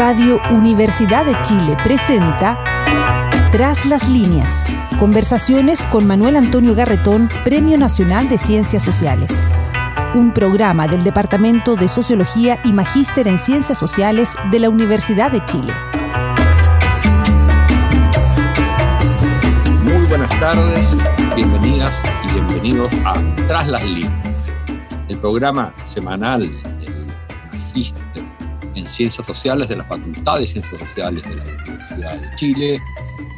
Radio Universidad de Chile presenta Tras las líneas. Conversaciones con Manuel Antonio Garretón, Premio Nacional de Ciencias Sociales. Un programa del Departamento de Sociología y Magíster en Ciencias Sociales de la Universidad de Chile. Muy buenas tardes, bienvenidas y bienvenidos a Tras las líneas, el programa semanal del Magíster en Ciencias Sociales de la Facultad de Ciencias Sociales de la Universidad de Chile,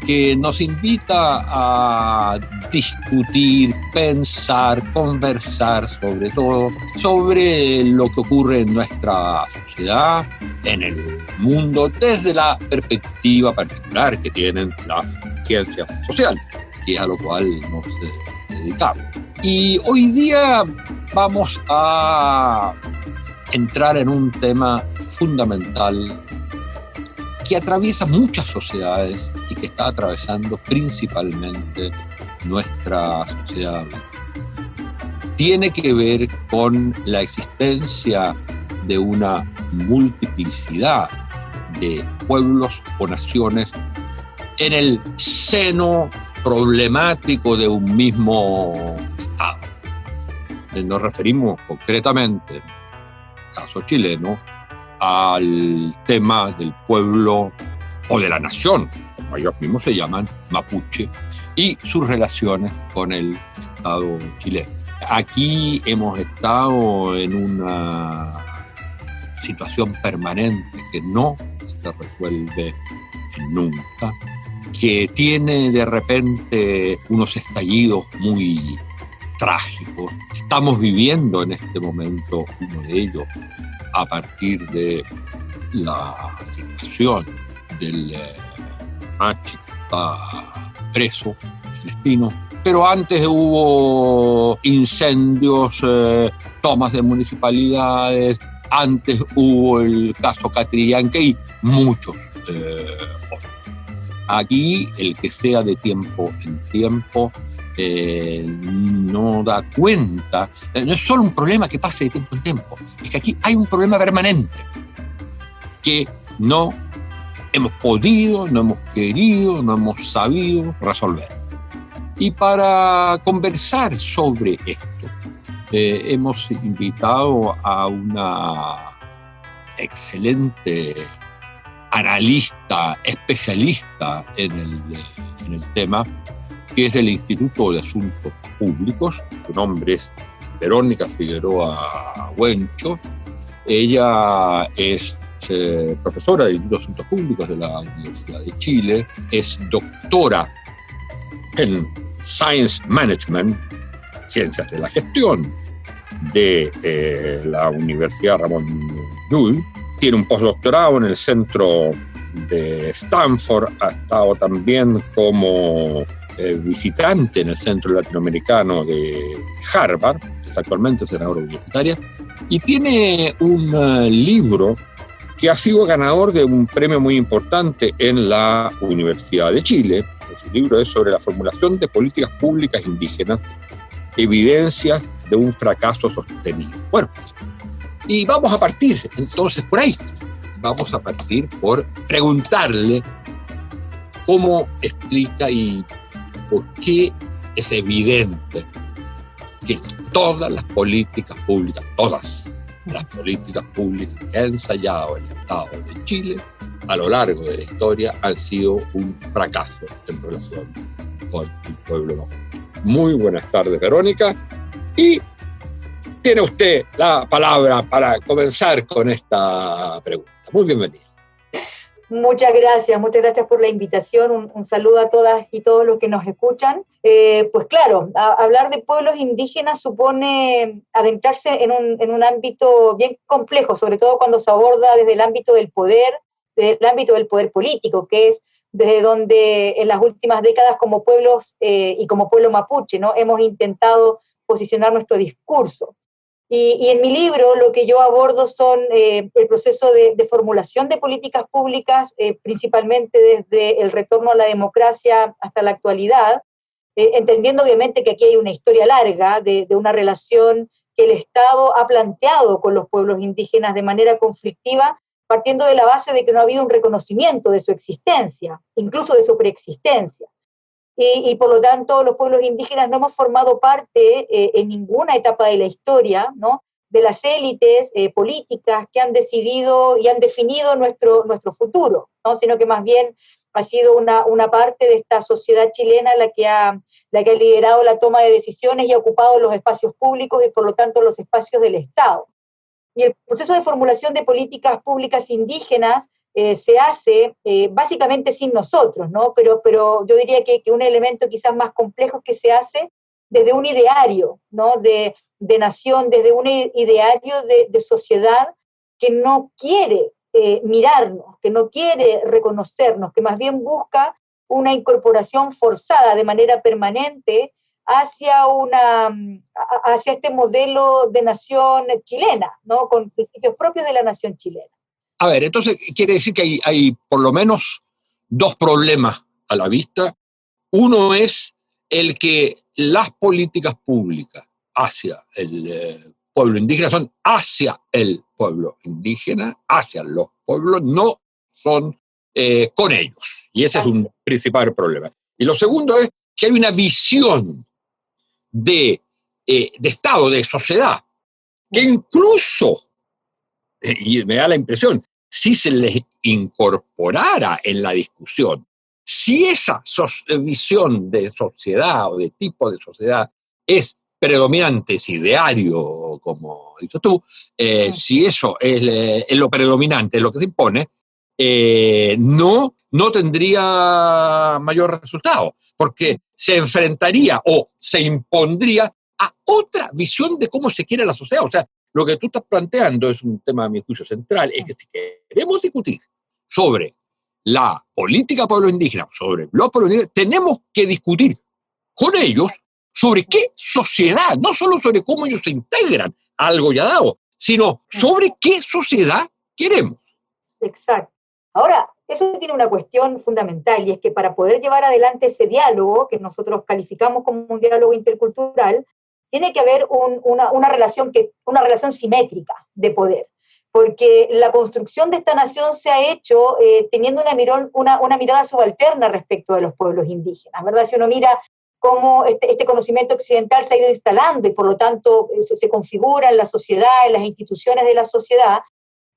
que nos invita a discutir, pensar, conversar sobre todo, sobre lo que ocurre en nuestra sociedad, en el mundo, desde la perspectiva particular que tienen las ciencias sociales, que es a lo cual nos dedicamos. Y hoy día vamos a entrar en un tema fundamental que atraviesa muchas sociedades y que está atravesando principalmente nuestra sociedad. Tiene que ver con la existencia de una multiplicidad de pueblos o naciones en el seno problemático de un mismo Estado. Nos referimos concretamente, en el caso chileno, al tema del pueblo o de la nación, como ellos mismos se llaman, mapuche, y sus relaciones con el Estado chileno. Aquí hemos estado en una situación permanente que no se resuelve nunca, que tiene de repente unos estallidos muy trágicos. Estamos viviendo en este momento uno de ellos, a partir de la situación del Machi que está preso, Celestino. Pero antes hubo incendios, tomas de municipalidades, antes hubo el caso Catrillanca y muchos otros. Aquí el que sea de tiempo en tiempo no da cuenta, no es solo un problema que pase de tiempo en tiempo, es que aquí hay un problema permanente que no hemos podido, no hemos querido, no hemos sabido resolver. Y para conversar sobre esto, hemos invitado a una excelente analista, especialista en el tema, que es del Instituto de Asuntos Públicos. Su nombre es Verónica Figueroa Huencho. Ella es profesora del Instituto de Asuntos Públicos de la Universidad de Chile, es doctora en Science Management, Ciencias de la Gestión, de la Universidad Ramón Llull. Tiene un postdoctorado en el Centro de Stanford, ha estado también como visitante en el Centro Latinoamericano de Harvard, es actualmente senadora universitaria, y tiene un libro que ha sido ganador de un premio muy importante en la Universidad de Chile. El libro es sobre la formulación de políticas públicas indígenas, evidencias de un fracaso sostenido. Bueno, y vamos a partir entonces por ahí. Vamos a partir por preguntarle cómo explica y por qué es evidente que todas las políticas públicas que ha ensayado el Estado de Chile a lo largo de la historia han sido un fracaso en relación con el pueblo mapuche. Muy buenas tardes, Verónica, y tiene usted la palabra para comenzar con esta pregunta. Muy bienvenida. Muchas gracias por la invitación, un saludo a todas y todos los que nos escuchan. Pues claro, hablar de pueblos indígenas supone adentrarse en un ámbito bien complejo, sobre todo cuando se aborda desde el ámbito del poder político, que es desde donde en las últimas décadas como pueblos y como pueblo mapuche, ¿no?, hemos intentado posicionar nuestro discurso. Y en mi libro lo que yo abordo son el proceso de formulación de políticas públicas, principalmente desde el retorno a la democracia hasta la actualidad, entendiendo obviamente que aquí hay una historia larga de una relación que el Estado ha planteado con los pueblos indígenas de manera conflictiva partiendo de la base de que no ha habido un reconocimiento de su existencia, incluso de su preexistencia. Y por lo tanto los pueblos indígenas no hemos formado parte en ninguna etapa de la historia, ¿no?, de las élites políticas que han decidido y han definido nuestro futuro, ¿no?, sino que más bien ha sido una parte de esta sociedad chilena la que ha liderado la toma de decisiones y ha ocupado los espacios públicos y por lo tanto los espacios del Estado. Y el proceso de formulación de políticas públicas indígenas se hace básicamente sin nosotros, ¿no? Pero yo diría que un elemento quizás más complejo es que se hace desde un ideario, ¿no?, de nación, desde un ideario de sociedad que no quiere mirarnos, que no quiere reconocernos, que más bien busca una incorporación forzada de manera permanente hacia este modelo de nación chilena, ¿no?, con principios propios de la nación chilena. A ver, entonces quiere decir que hay por lo menos dos problemas a la vista. Uno es el que las políticas públicas hacia el pueblo indígena son hacia el pueblo indígena, hacia los pueblos, no son con ellos. Y ese es un principal problema. Y lo segundo es que hay una visión de Estado, de sociedad, que incluso, y me da la impresión, si se les incorporara en la discusión, si esa visión de sociedad o de tipo de sociedad es predominante, es ideario, como dices tú, si eso es lo predominante, es lo que se impone, no tendría mayor resultado, porque se enfrentaría o se impondría a otra visión de cómo se quiere la sociedad. O sea, lo que tú estás planteando es un tema, a mi juicio, central, es que si queremos discutir sobre la política pueblo indígena, sobre los pueblos indígenas, tenemos que discutir con ellos sobre qué sociedad, no solo sobre cómo ellos se integran a algo ya dado, sino sobre qué sociedad queremos. Exacto. Ahora, eso tiene una cuestión fundamental, y es que para poder llevar adelante ese diálogo, que nosotros calificamos como un diálogo intercultural, tiene que haber una relación simétrica de poder, porque la construcción de esta nación se ha hecho teniendo una mirada subalterna respecto de los pueblos indígenas, ¿verdad? Si uno mira cómo este conocimiento occidental se ha ido instalando y por lo tanto se configura en la sociedad, en las instituciones de la sociedad,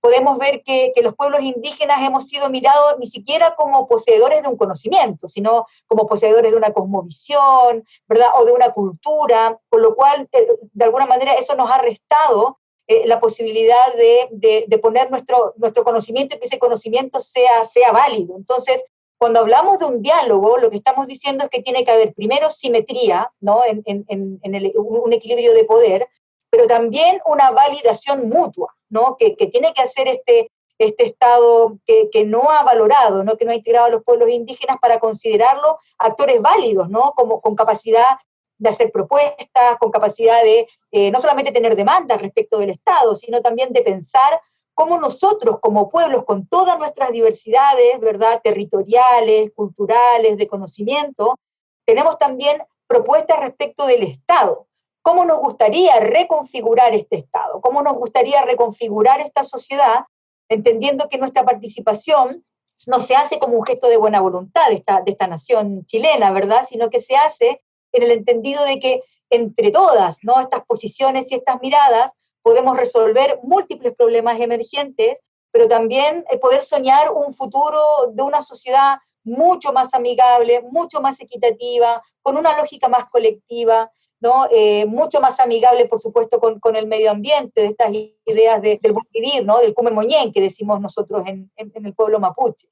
podemos ver que los pueblos indígenas hemos sido mirados ni siquiera como poseedores de un conocimiento, sino como poseedores de una cosmovisión, ¿verdad?, o de una cultura, con lo cual, de alguna manera, eso nos ha restado la posibilidad de poner nuestro conocimiento y que ese conocimiento sea válido. Entonces, cuando hablamos de un diálogo, lo que estamos diciendo es que tiene que haber primero simetría, ¿no?, en un equilibrio de poder, pero también una validación mutua, ¿no?, que tiene que hacer este Estado que no ha valorado, ¿no?, que no ha integrado a los pueblos indígenas para considerarlos actores válidos, ¿no?, como con capacidad de hacer propuestas, con capacidad de no solamente tener demandas respecto del Estado, sino también de pensar cómo nosotros como pueblos, con todas nuestras diversidades, ¿verdad?, territoriales, culturales, de conocimiento, tenemos también propuestas respecto del Estado. ¿Cómo nos gustaría reconfigurar este Estado? ¿Cómo nos gustaría reconfigurar esta sociedad, entendiendo que nuestra participación no se hace como un gesto de buena voluntad de esta nación chilena, ¿verdad?, sino que se hace en el entendido de que entre todas, ¿no?, estas posiciones y estas miradas podemos resolver múltiples problemas emergentes, pero también poder soñar un futuro de una sociedad mucho más amigable, mucho más equitativa, con una lógica más colectiva, ¿no?, mucho más amigable, por supuesto, con el medio ambiente, de estas ideas del buen vivir, ¿no?, del cume-moñén, que decimos nosotros en el pueblo mapuche.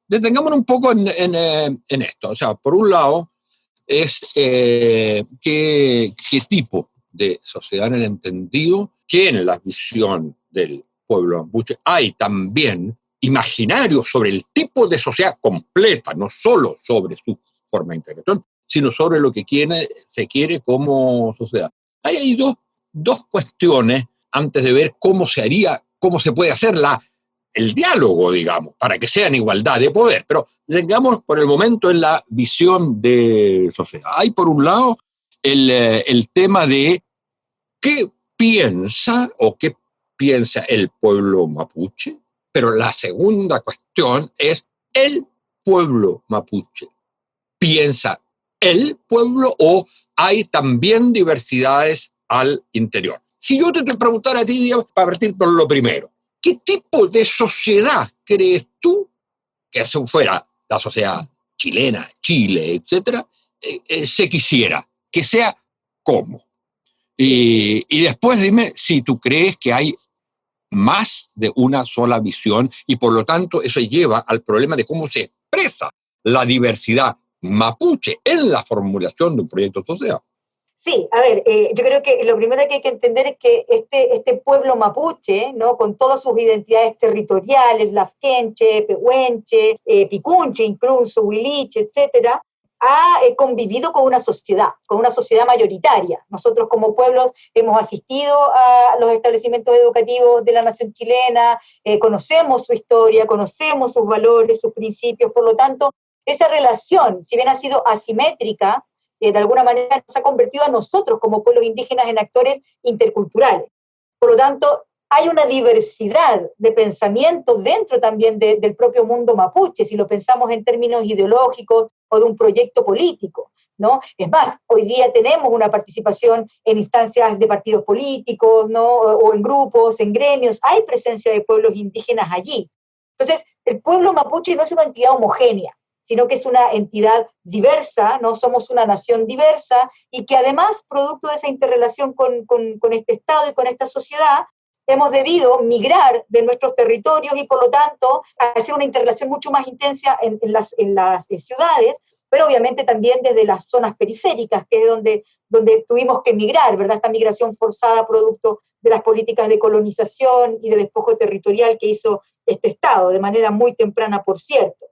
Detengámonos un poco en esto. O sea, por un lado, es qué tipo de sociedad, en el entendido que en la visión del pueblo mapuche hay también imaginario sobre el tipo de sociedad completa, no solo sobre su forma de integración, sino sobre lo que se quiere como sociedad. Ahí hay dos cuestiones antes de ver cómo se puede hacer el diálogo, digamos, para que sea en igualdad de poder. Pero tengamos por el momento en la visión de sociedad. Hay por un lado el tema de qué piensa el pueblo mapuche Pero la segunda cuestión es el pueblo mapuche. ¿Piensa el pueblo o hay también diversidades al interior? Si yo te preguntara a ti, digamos, para partir por lo primero, ¿qué tipo de sociedad crees tú que eso fuera la sociedad chilena, Chile, etcétera, se quisiera? Que sea cómo. Y después dime si tú crees que hay más de una sola visión y por lo tanto eso lleva al problema de cómo se expresa la diversidad mapuche en la formulación de un proyecto social. Sí, a ver, yo creo que lo primero que hay que entender es que este pueblo mapuche, ¿no? Con todas sus identidades territoriales, lafkenche, pehuenche, picunche incluso, huiliche, etcétera, ha convivido con una sociedad mayoritaria. Nosotros como pueblos hemos asistido a los establecimientos educativos de la nación chilena, conocemos su historia, conocemos sus valores, sus principios, por lo tanto, esa relación, si bien ha sido asimétrica, de alguna manera nos ha convertido a nosotros como pueblos indígenas en actores interculturales. Por lo tanto, hay una diversidad de pensamiento dentro también del propio mundo mapuche, si lo pensamos en términos ideológicos o de un proyecto político, ¿no? Es más, hoy día tenemos una participación en instancias de partidos políticos, ¿no? O en grupos, en gremios, hay presencia de pueblos indígenas allí. Entonces, el pueblo mapuche no es una entidad homogénea, sino que es una entidad diversa, ¿no? Somos una nación diversa y que además, producto de esa interrelación con este Estado y con esta sociedad, hemos debido migrar de nuestros territorios y por lo tanto hacer una interrelación mucho más intensa en las ciudades, pero obviamente también desde las zonas periféricas, que es donde tuvimos que migrar, ¿verdad? Esta migración forzada producto de las políticas de colonización y de despojo territorial que hizo este Estado, de manera muy temprana, por cierto.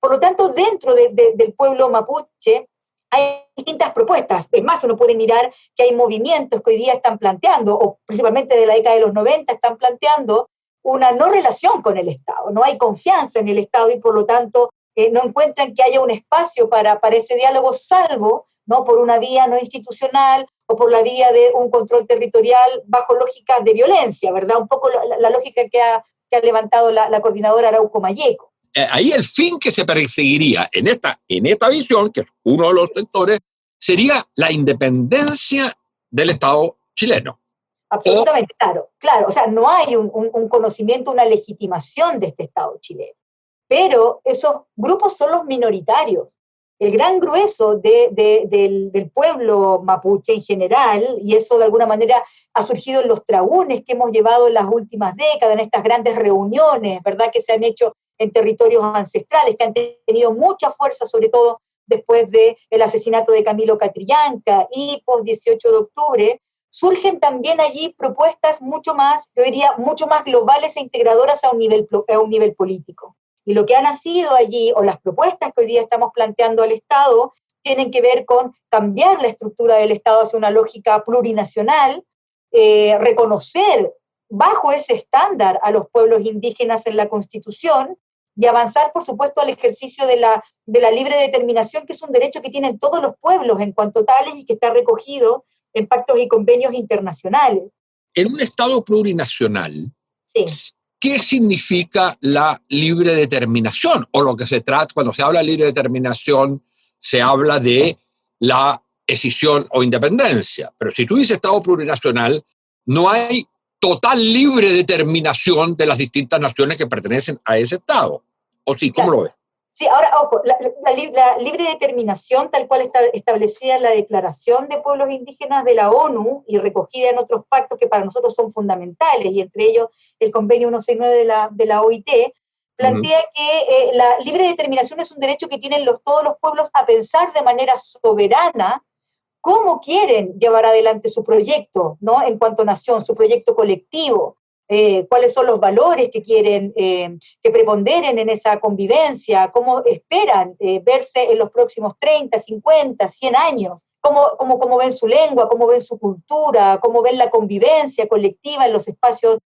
Por lo tanto, dentro del pueblo mapuche hay distintas propuestas. Es más, uno puede mirar que hay movimientos que hoy día están planteando, o principalmente de la década de los 90, están planteando una no relación con el Estado. No hay confianza en el Estado y por lo tanto no encuentran que haya un espacio para ese diálogo, salvo, ¿no?, por una vía no institucional o por la vía de un control territorial bajo lógicas de violencia, ¿verdad? Un poco la lógica que ha levantado la coordinadora Arauco Malleco. Ahí el fin que se perseguiría en esta visión, que es uno de los sectores, sería la independencia del Estado chileno. Absolutamente, claro. O sea, no hay un conocimiento, una legitimación de este Estado chileno. Pero esos grupos son los minoritarios. El gran grueso del pueblo mapuche en general, y eso de alguna manera ha surgido en los tragunes que hemos llevado en las últimas décadas, en estas grandes reuniones, ¿verdad?, que se han hecho en territorios ancestrales, que han tenido mucha fuerza, sobre todo después del asesinato de Camilo Catrillanca y post 18 de octubre, surgen también allí propuestas mucho más, yo diría, mucho más globales e integradoras a un nivel político. Y lo que ha nacido allí, o las propuestas que hoy día estamos planteando al Estado, tienen que ver con cambiar la estructura del Estado hacia una lógica plurinacional, reconocer bajo ese estándar a los pueblos indígenas en la Constitución y avanzar, por supuesto, al ejercicio de la libre determinación, que es un derecho que tienen todos los pueblos en cuanto tales y que está recogido en pactos y convenios internacionales. En un Estado plurinacional, sí, ¿qué significa la libre determinación? O lo que se trata, cuando se habla de libre determinación, se habla de la escisión o independencia. Pero si tú dices Estado plurinacional, no hay total libre determinación de las distintas naciones que pertenecen a ese Estado. ¿O sí? ¿Cómo lo ves? Sí, ahora, ojo, la libre determinación tal cual está establecida en la Declaración de Pueblos Indígenas de la ONU y recogida en otros pactos que para nosotros son fundamentales, y entre ellos el Convenio 169 de la OIT, plantea que la libre determinación es un derecho que tienen todos los pueblos a pensar de manera soberana cómo quieren llevar adelante su proyecto, ¿no?, en cuanto a nación, su proyecto colectivo. Cuáles son los valores que quieren que preponderen en esa convivencia, cómo esperan verse en los próximos 30, 50, 100 años, cómo ven su lengua, cómo ven su cultura, cómo ven la convivencia colectiva en los espacios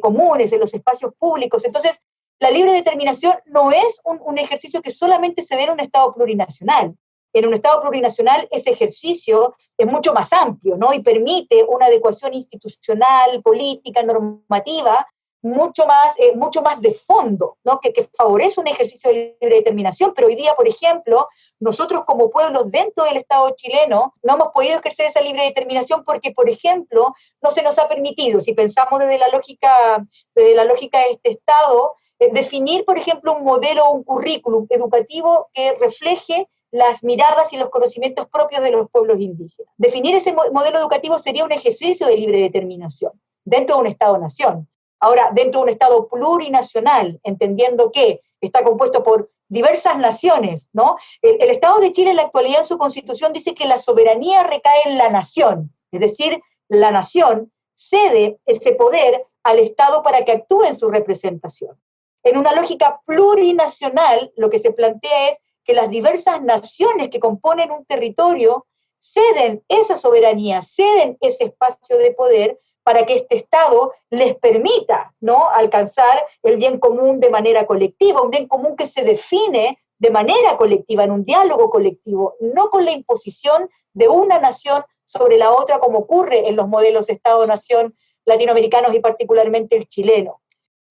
comunes, en los espacios públicos. Entonces, la libre determinación no es un ejercicio que solamente se dé en un Estado plurinacional. En un Estado plurinacional ese ejercicio es mucho más amplio, ¿no?, y permite una adecuación institucional, política, normativa mucho más de fondo, ¿no? que favorece un ejercicio de libre determinación, pero hoy día, por ejemplo, nosotros como pueblos dentro del Estado chileno no hemos podido ejercer esa libre determinación porque, por ejemplo, no se nos ha permitido, si pensamos desde la lógica de este Estado, definir, por ejemplo, un modelo o un currículum educativo que refleje las miradas y los conocimientos propios de los pueblos indígenas. Definir ese modelo educativo sería un ejercicio de libre determinación dentro de un Estado-nación. Ahora, dentro de un Estado plurinacional, entendiendo que está compuesto por diversas naciones, ¿no? El Estado de Chile en la actualidad en su Constitución dice que la soberanía recae en la nación, es decir, la nación cede ese poder al Estado para que actúe en su representación. En una lógica plurinacional, lo que se plantea es que las diversas naciones que componen un territorio ceden esa soberanía, ceden ese espacio de poder para que este Estado les permita, ¿no?, alcanzar el bien común de manera colectiva, un bien común que se define de manera colectiva, en un diálogo colectivo, no con la imposición de una nación sobre la otra, como ocurre en los modelos Estado-nación latinoamericanos y particularmente el chileno.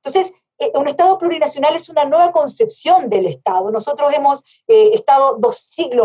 Entonces, un Estado plurinacional es una nueva concepción del Estado. Nosotros hemos estado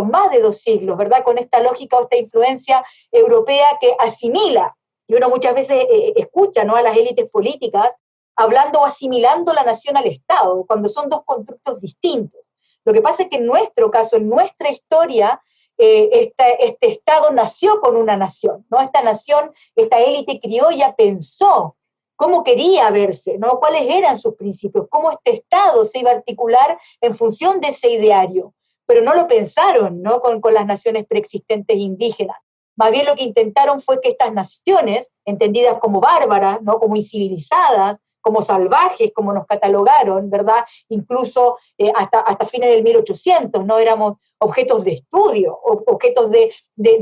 más de 2 siglos, ¿verdad?, con esta lógica o esta influencia europea que asimila, y uno muchas veces escucha, ¿no?, a las élites políticas hablando o asimilando la nación al Estado, cuando son 2 constructos distintos. Lo que pasa es que en nuestro caso, en nuestra historia, este Estado nació con una nación, ¿no? Esta nación, esta élite criolla pensó cómo quería verse, ¿no?, cuáles eran sus principios, cómo este Estado se iba a articular en función de ese ideario, pero no lo pensaron, ¿no?, con las naciones preexistentes indígenas. Más bien lo que intentaron fue que estas naciones, entendidas como bárbaras, ¿no?, como incivilizadas, como salvajes, como nos catalogaron, ¿verdad? Incluso hasta fines del 1800, ¿no? Éramos objetos de estudio, objetos de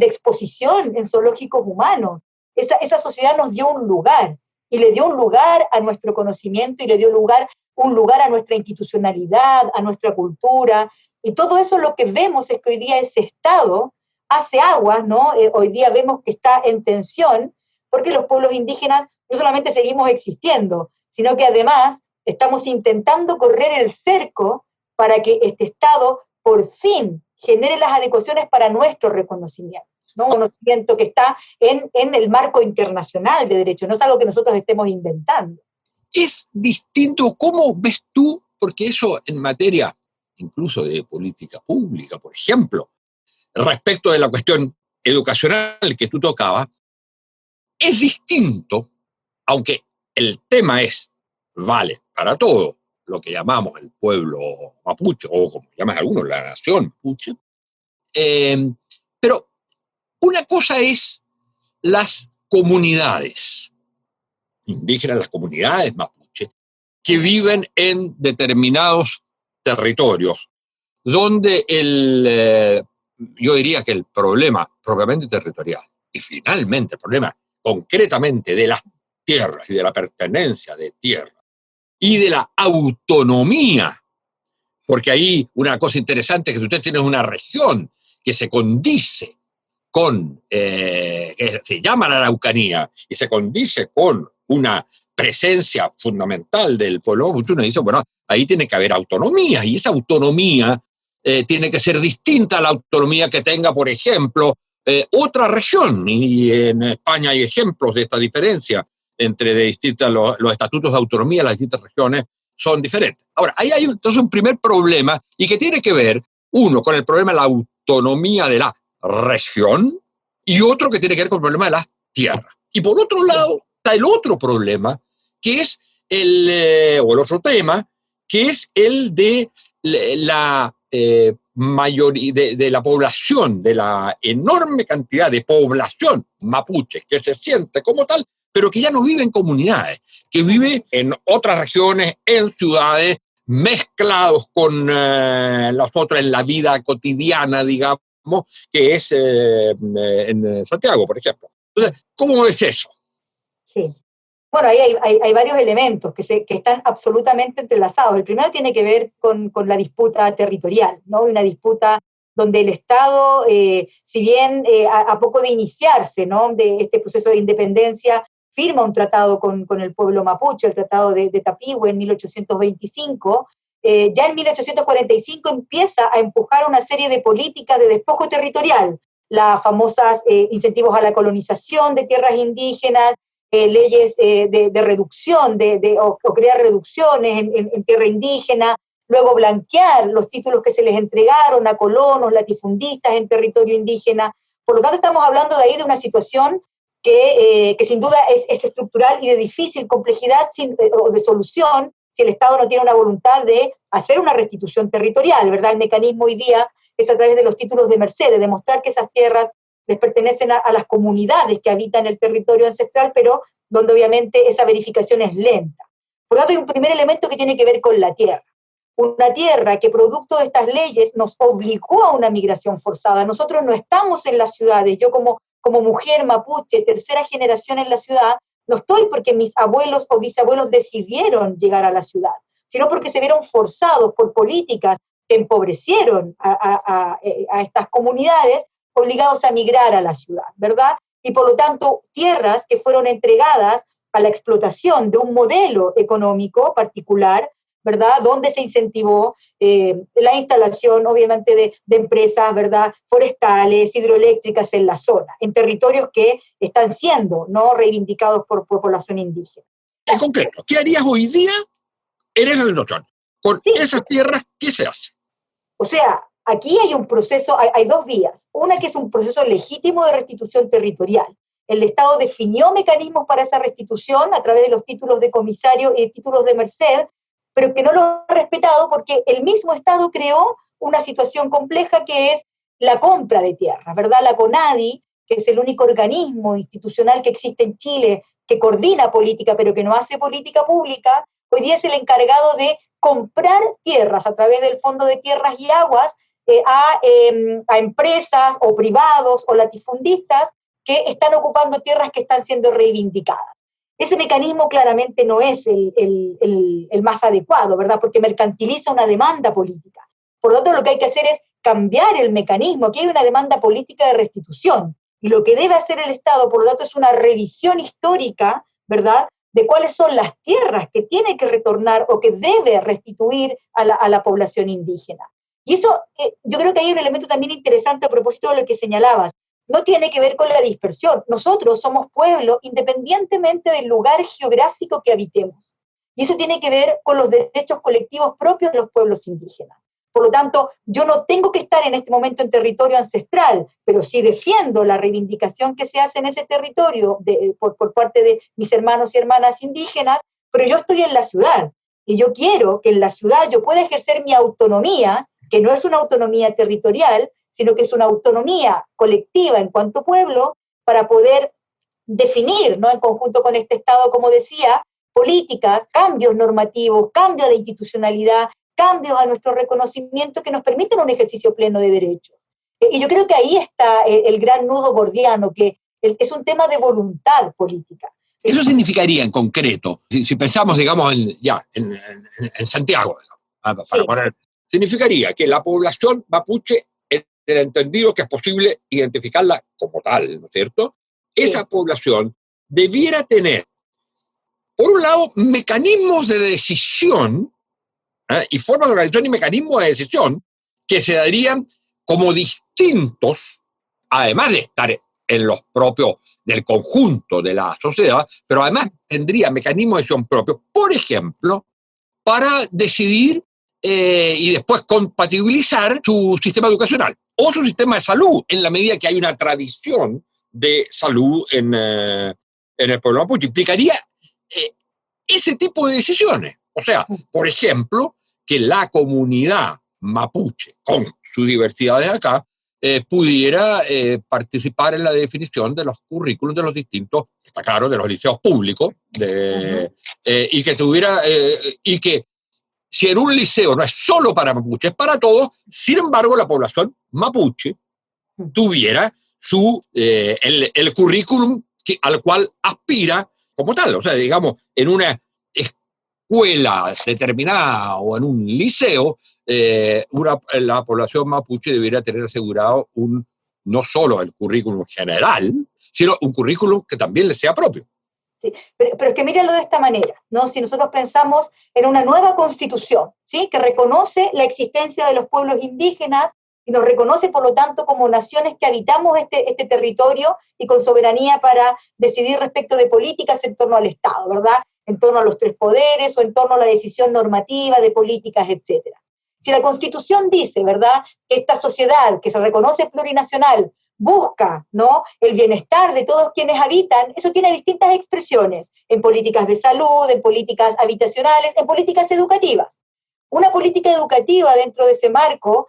exposición en zoológicos humanos. Esa sociedad nos dio un lugar, y le dio un lugar a nuestro conocimiento, y le dio un lugar a nuestra institucionalidad, a nuestra cultura, y todo eso lo que vemos es que hoy día ese Estado hace aguas, ¿no? Hoy día vemos que está en tensión, porque los pueblos indígenas no solamente seguimos existiendo, sino que además estamos intentando correr el cerco para que este Estado por fin genere las adecuaciones para nuestro reconocimiento, ¿no? Un conocimiento que está en el marco internacional de derecho, no es algo que nosotros estemos inventando. Es distinto, ¿cómo ves tú? Porque eso en materia incluso de política pública, por ejemplo, respecto de la cuestión educacional que tú tocabas, es distinto, aunque el tema vale para todo, lo que llamamos el pueblo mapuche, o como llaman algunos, la nación mapuche, pero una cosa es las comunidades indígenas, las comunidades mapuche, que viven en determinados territorios, donde yo diría que el problema propiamente territorial, y finalmente el problema concretamente de las tierras y de la pertenencia de tierra y de la autonomía, porque ahí una cosa interesante es que si usted tiene una región que se condice con, que se llama la Araucanía, y se condice con una presencia fundamental del pueblo mapuche, uno dice, bueno, ahí tiene que haber autonomía, y esa autonomía tiene que ser distinta a la autonomía que tenga, por ejemplo, otra región, y en España hay ejemplos de esta diferencia entre los estatutos de autonomía de las distintas regiones son diferentes. Ahora, ahí hay entonces un primer problema, y que tiene que ver, uno, con el problema de la autonomía de la región, y otro que tiene que ver con el problema de la tierra. Y por otro lado, está el otro problema, que es el otro tema, que es el de la mayoría de la población, de la enorme cantidad de población mapuche que se siente como tal, pero que ya no vive en comunidades, que vive en otras regiones, en ciudades, mezclados con los otros en la vida cotidiana, digamos, que es en Santiago, por ejemplo. Entonces, ¿cómo es eso? Sí. Bueno, ahí hay varios elementos que están absolutamente entrelazados. El primero tiene que ver con la disputa territorial, ¿no? Una disputa donde el Estado, si bien a poco de iniciarse, ¿no?, de este proceso de independencia, firma un tratado con el pueblo mapuche, el Tratado de Tapigüe en 1825, ya en 1845 empieza a empujar una serie de políticas de despojo territorial, las famosas incentivos a la colonización de tierras indígenas, leyes de reducción o crear reducciones en tierra indígena, luego blanquear los títulos que se les entregaron a colonos, latifundistas en territorio indígena. Por lo tanto, estamos hablando de ahí de una situación que sin duda es estructural y de difícil complejidad o de solución si el Estado no tiene una voluntad de hacer una restitución territorial, ¿verdad? El mecanismo hoy día es a través de los títulos de merced, de demostrar que esas tierras les pertenecen a las comunidades que habitan el territorio ancestral, pero donde obviamente esa verificación es lenta. Por lo tanto, hay un primer elemento que tiene que ver con la tierra. Una tierra que producto de estas leyes nos obligó a una migración forzada. Nosotros no estamos en las ciudades. Yo como mujer mapuche, tercera generación en la ciudad, no estoy porque mis abuelos o bisabuelos decidieron llegar a la ciudad, sino porque se vieron forzados por políticas que empobrecieron a estas comunidades, obligados a migrar a la ciudad, ¿verdad? Y por lo tanto, tierras que fueron entregadas a la explotación de un modelo económico particular, ¿verdad? Donde se incentivó la instalación, obviamente, de empresas, ¿verdad? Forestales, hidroeléctricas en la zona, en territorios que están siendo, ¿no?, reivindicados por población indígena. En concreto, ¿qué harías hoy día en esa situación? Con esas tierras, ¿qué se hace? O sea, aquí hay un proceso, hay dos vías. Una que es un proceso legítimo de restitución territorial. El Estado definió mecanismos para esa restitución a través de los títulos de comisario y de títulos de merced, pero que no lo ha respetado porque el mismo Estado creó una situación compleja que es la compra de tierras, ¿verdad? La CONADI, que es el único organismo institucional que existe en Chile que coordina política, pero que no hace política pública, hoy día es el encargado de comprar tierras a través del Fondo de Tierras y Aguas a empresas o privados o latifundistas que están ocupando tierras que están siendo reivindicadas. Ese mecanismo claramente no es el más adecuado, ¿verdad? Porque mercantiliza una demanda política. Por lo tanto, lo que hay que hacer es cambiar el mecanismo. Aquí hay una demanda política de restitución. Y lo que debe hacer el Estado, por lo tanto, es una revisión histórica, ¿verdad?, de cuáles son las tierras que tiene que retornar o que debe restituir a la población indígena. Y eso, yo creo que hay un elemento también interesante a propósito de lo que señalabas. No tiene que ver con la dispersión. Nosotros somos pueblo independientemente del lugar geográfico que habitemos. Y eso tiene que ver con los derechos colectivos propios de los pueblos indígenas. Por lo tanto, yo no tengo que estar en este momento en territorio ancestral, pero sí defiendo la reivindicación que se hace en ese territorio por parte de mis hermanos y hermanas indígenas, pero yo estoy en la ciudad. Y yo quiero que en la ciudad yo pueda ejercer mi autonomía, que no es una autonomía territorial, sino que es una autonomía colectiva en cuanto pueblo, para poder definir, ¿no?, en conjunto con este Estado, como decía, políticas, cambios normativos, cambios a la institucionalidad, cambios a nuestro reconocimiento que nos permiten un ejercicio pleno de derechos. Y yo creo que ahí está el gran nudo gordiano, que es un tema de voluntad política. Eso significaría en concreto, si pensamos, digamos, en Santiago, para poner, significaría que la población mapuche, en el entendido que es posible identificarla como tal, ¿no es cierto? Sí. Esa población debiera tener, por un lado, mecanismos de decisión, y formas de organización y mecanismos de decisión que se darían como distintos, además de estar en los propios del conjunto de la sociedad, pero además tendría mecanismos de decisión propios, por ejemplo, para decidir y después compatibilizar su sistema educacional o su sistema de salud, en la medida que hay una tradición de salud en el pueblo mapuche. Implicaría ese tipo de decisiones. O sea, por ejemplo, que la comunidad mapuche, con sus diversidades acá, pudiera participar en la definición de los currículos de los distintos, está claro, de los liceos públicos, y que tuviera, y que si en un liceo no es solo para mapuche, es para todos, sin embargo, la población mapuche tuviera el currículum al cual aspira como tal. O sea, digamos, en una escuela determinada o en un liceo, la población mapuche debería tener asegurado no solo el currículum general, sino un currículum que también le sea propio. ¿sí? Pero es que míralo de esta manera, ¿no? Si nosotros pensamos en una nueva constitución, ¿sí? Que reconoce la existencia de los pueblos indígenas y nos reconoce, por lo tanto, como naciones que habitamos este territorio y con soberanía para decidir respecto de políticas en torno al Estado, ¿verdad? En torno a los tres poderes o en torno a la decisión normativa de políticas, etcétera. Si la Constitución dice, ¿verdad?, que esta sociedad que se reconoce plurinacional busca, ¿no?, el bienestar de todos quienes habitan, eso tiene distintas expresiones, en políticas de salud, en políticas habitacionales, en políticas educativas. Una política educativa dentro de ese marco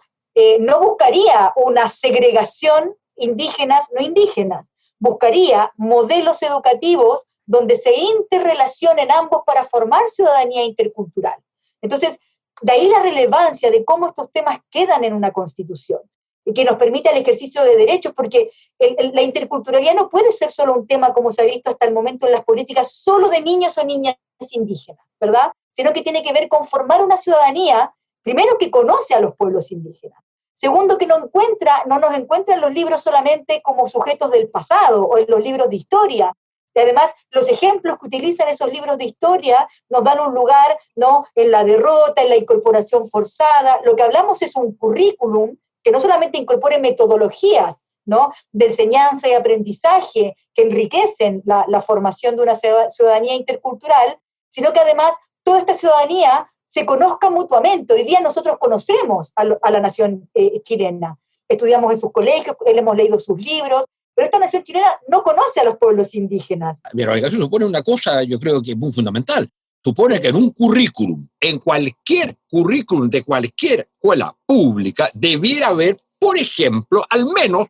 no buscaría una segregación indígenas no indígenas, buscaría modelos educativos donde se interrelacionen ambos para formar ciudadanía intercultural. Entonces, de ahí la relevancia de cómo estos temas quedan en una constitución y que nos permita el ejercicio de derechos, porque la interculturalidad no puede ser solo un tema, como se ha visto hasta el momento en las políticas, solo de niños o niñas indígenas, ¿verdad? Sino que tiene que ver con formar una ciudadanía, primero, que conoce a los pueblos indígenas, segundo, que no nos encuentra en los libros solamente como sujetos del pasado o en los libros de historia. Y además, los ejemplos que utilizan esos libros de historia nos dan un lugar, ¿no?, en la derrota, en la incorporación forzada. Lo que hablamos es un currículum que no solamente incorpore metodologías, ¿no?, de enseñanza y aprendizaje que enriquecen la formación de una ciudadanía intercultural, sino que además toda esta ciudadanía se conozca mutuamente. Hoy día nosotros conocemos a la nación chilena, estudiamos en sus colegios, hemos leído sus libros, pero esta nación chilena no conoce a los pueblos indígenas. Verónica, eso supone una cosa, yo creo que es muy fundamental. Supone que en un currículum, en cualquier currículum de cualquier escuela pública, debiera haber, por ejemplo, al menos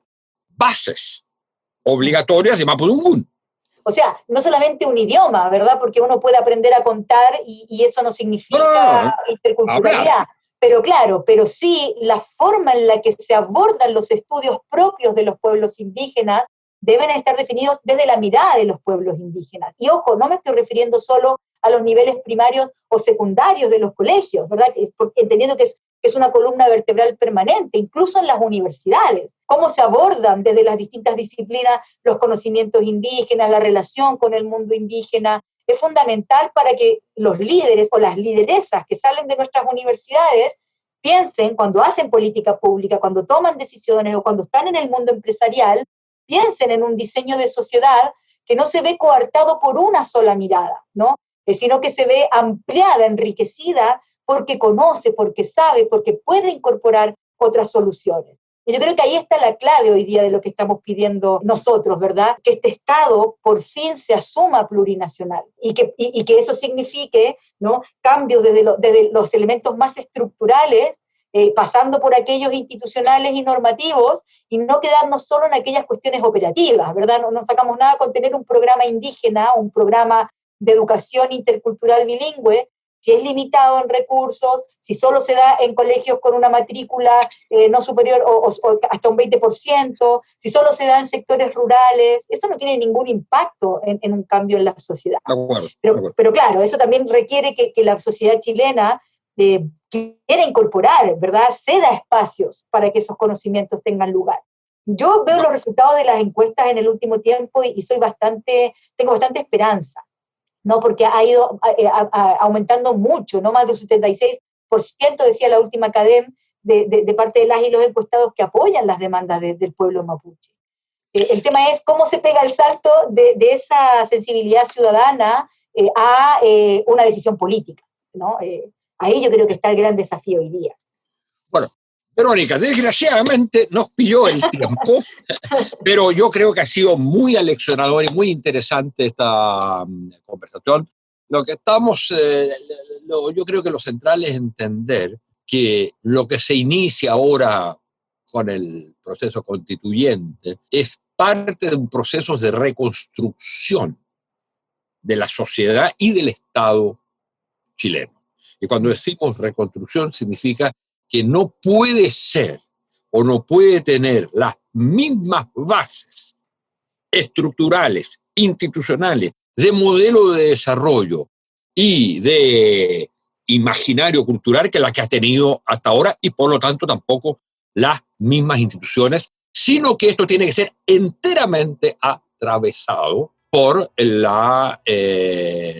bases obligatorias de Mapudungún. O sea, no solamente un idioma, ¿verdad? Porque uno puede aprender a contar y eso no significa interculturalidad. Pero claro, pero sí la forma en la que se abordan los estudios propios de los pueblos indígenas deben estar definidos desde la mirada de los pueblos indígenas. Y ojo, no me estoy refiriendo solo a los niveles primarios o secundarios de los colegios, ¿verdad? Entendiendo que es una columna vertebral permanente, incluso en las universidades. Cómo se abordan desde las distintas disciplinas los conocimientos indígenas, la relación con el mundo indígena, es fundamental para que los líderes o las lideresas que salen de nuestras universidades piensen, cuando hacen política pública, cuando toman decisiones o cuando están en el mundo empresarial, piensen en un diseño de sociedad que no se ve coartado por una sola mirada, ¿no? Sino que se ve ampliada, enriquecida, porque conoce, porque sabe, porque puede incorporar otras soluciones. Y yo creo que ahí está la clave hoy día de lo que estamos pidiendo nosotros, ¿verdad? Que este Estado por fin se asuma plurinacional y que eso signifique, ¿no?, cambios desde los elementos más estructurales, pasando por aquellos institucionales y normativos, y no quedarnos solo en aquellas cuestiones operativas, ¿verdad? No sacamos nada con tener un programa indígena, un programa de educación intercultural bilingüe, si es limitado en recursos, si solo se da en colegios con una matrícula no superior o hasta un 20%, si solo se da en sectores rurales, eso no tiene ningún impacto en un cambio en la sociedad. Pero claro, eso también requiere que la sociedad chilena quiera incorporar, ¿verdad?, ceda espacios para que esos conocimientos tengan lugar. Yo veo los resultados de las encuestas en el último tiempo y tengo bastante esperanza, ¿no? Porque ha ido aumentando mucho, ¿no? Más del 76%, decía la última CADEM, de parte de las y los encuestados que apoyan las demandas del pueblo mapuche. El tema es cómo se pega el salto de esa sensibilidad ciudadana a una decisión política, ¿no? Ahí yo creo que está el gran desafío hoy día. Bueno, Verónica, desgraciadamente nos pilló el tiempo, pero yo creo que ha sido muy aleccionador y muy interesante esta conversación. Lo que yo creo que lo central es entender que lo que se inicia ahora con el proceso constituyente es parte de un proceso de reconstrucción de la sociedad y del Estado chileno. Y cuando decimos reconstrucción significa que no puede ser o no puede tener las mismas bases estructurales, institucionales, de modelo de desarrollo y de imaginario cultural que la que ha tenido hasta ahora, y por lo tanto tampoco las mismas instituciones, sino que esto tiene que ser enteramente atravesado por la,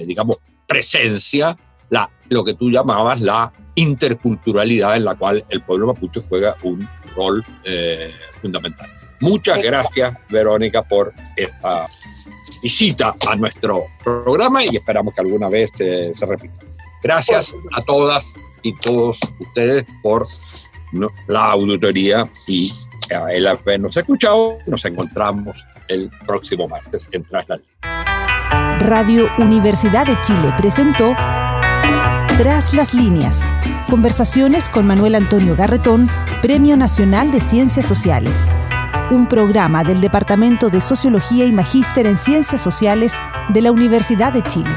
digamos, presencia, lo que tú llamabas la interculturalidad, en la cual el pueblo mapuche juega un rol fundamental. Muchas gracias, Verónica, por esta visita a nuestro programa y esperamos que alguna vez se repita. Gracias a todas y todos ustedes por la auditoría y el habernos escuchado. Nos encontramos el próximo martes en Tras las Líneas. Radio Universidad de Chile presentó Tras las Líneas. Conversaciones con Manuel Antonio Garretón, Premio Nacional de Ciencias Sociales. Un programa del Departamento de Sociología y Magíster en Ciencias Sociales de la Universidad de Chile.